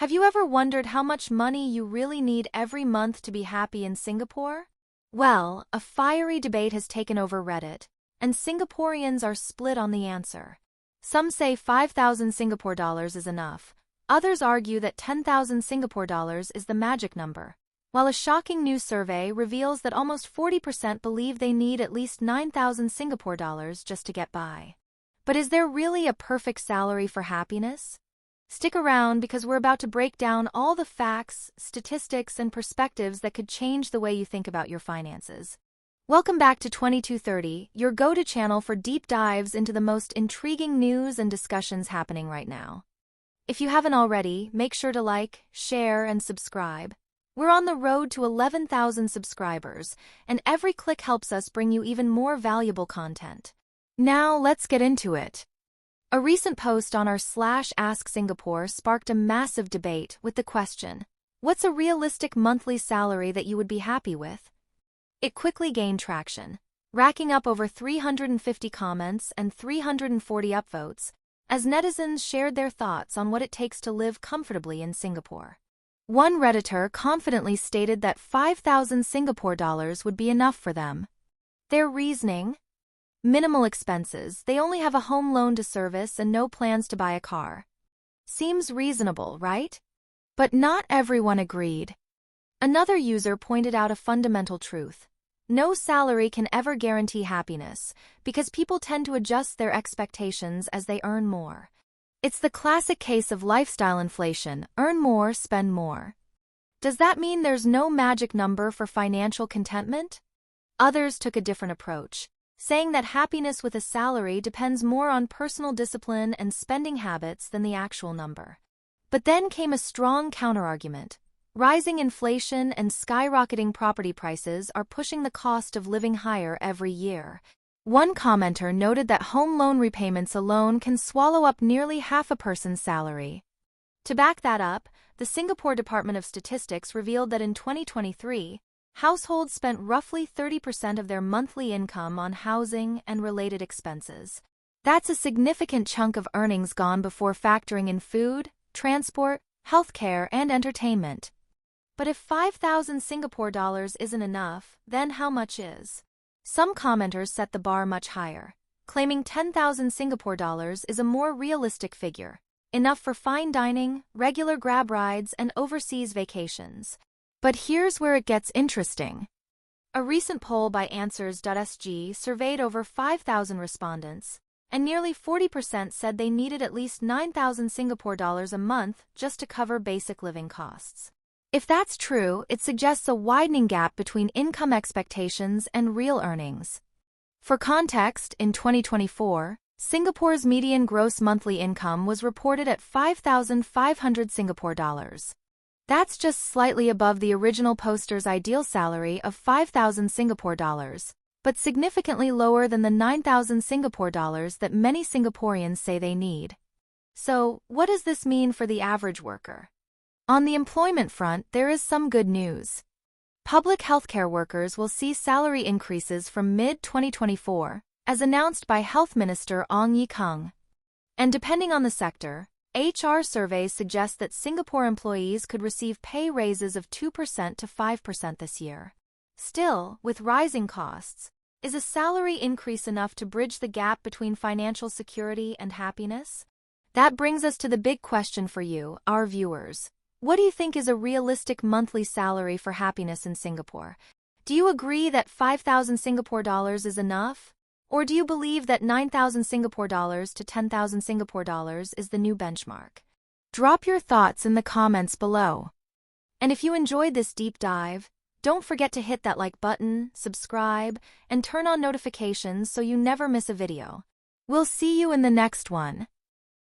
Have you ever wondered how much money you really need every month to be happy in Singapore? Well, a fiery debate has taken over Reddit, and Singaporeans are split on the answer. Some say 5,000 Singapore dollars is enough. Others argue that 10,000 Singapore dollars is the magic number, while a shocking new survey reveals that almost 40% believe they need at least 9,000 Singapore dollars just to get by. But is there really a perfect salary for happiness? Stick around because we're about to break down all the facts, statistics, and perspectives that could change the way you think about your finances. Welcome back to 2230, your go-to channel for deep dives into the most intriguing news and discussions happening right now. If you haven't already, make sure to like, share, and subscribe. We're on the road to 11,000 subscribers, and every click helps us bring you even more valuable content. Now, let's get into it. A recent post on our /Ask Singapore sparked a massive debate with the question, what's a realistic monthly salary that you would be happy with? It quickly gained traction, racking up over 350 comments and 340 upvotes, as netizens shared their thoughts on what it takes to live comfortably in Singapore. One Redditor confidently stated that 5,000 Singapore dollars would be enough for them. Their reasoning? Minimal expenses, they only have a home loan to service and no plans to buy a car. Seems reasonable, right? But not everyone agreed. Another user pointed out a fundamental truth. No salary can ever guarantee happiness, because people tend to adjust their expectations as they earn more. It's the classic case of lifestyle inflation, earn more, spend more. Does that mean there's no magic number for financial contentment? Others took a different approach, saying that happiness with a salary depends more on personal discipline and spending habits than the actual number. But then came a strong counterargument. Rising inflation and skyrocketing property prices are pushing the cost of living higher every year. One commenter noted that home loan repayments alone can swallow up nearly half a person's salary. To back that up, the Singapore Department of Statistics revealed that in 2023, households spent roughly 30% of their monthly income on housing and related expenses. That's a significant chunk of earnings gone before factoring in food, transport, healthcare, and entertainment. But if 5,000 Singapore dollars isn't enough, then how much is? Some commenters set the bar much higher, claiming 10,000 Singapore dollars is a more realistic figure, enough for fine dining, regular grab rides, and overseas vacations. But here's where it gets interesting. A recent poll by Answers.sg surveyed over 5,000 respondents, and nearly 40% said they needed at least 9,000 Singapore dollars a month just to cover basic living costs. If that's true, it suggests a widening gap between income expectations and real earnings. For context, in 2024, Singapore's median gross monthly income was reported at 5,500 Singapore dollars. That's just slightly above the original poster's ideal salary of 5,000 Singapore dollars, but significantly lower than the 9,000 Singapore dollars that many Singaporeans say they need. So, what does this mean for the average worker? On the employment front, there is some good news. Public healthcare workers will see salary increases from mid-2024, as announced by Health Minister Ong Ye Kung. And depending on the sector, HR surveys suggest that Singapore employees could receive pay raises of 2% to 5% this year. Still, with rising costs, is a salary increase enough to bridge the gap between financial security and happiness? That brings us to the big question for you, our viewers. What do you think is a realistic monthly salary for happiness in Singapore? Do you agree that 5,000 Singapore dollars is enough? Or do you believe that 9,000 Singapore dollars to 10,000 Singapore dollars is the new benchmark? Drop your thoughts in the comments below. And if you enjoyed this deep dive, don't forget to hit that like button, subscribe, and turn on notifications so you never miss a video. We'll see you in the next one.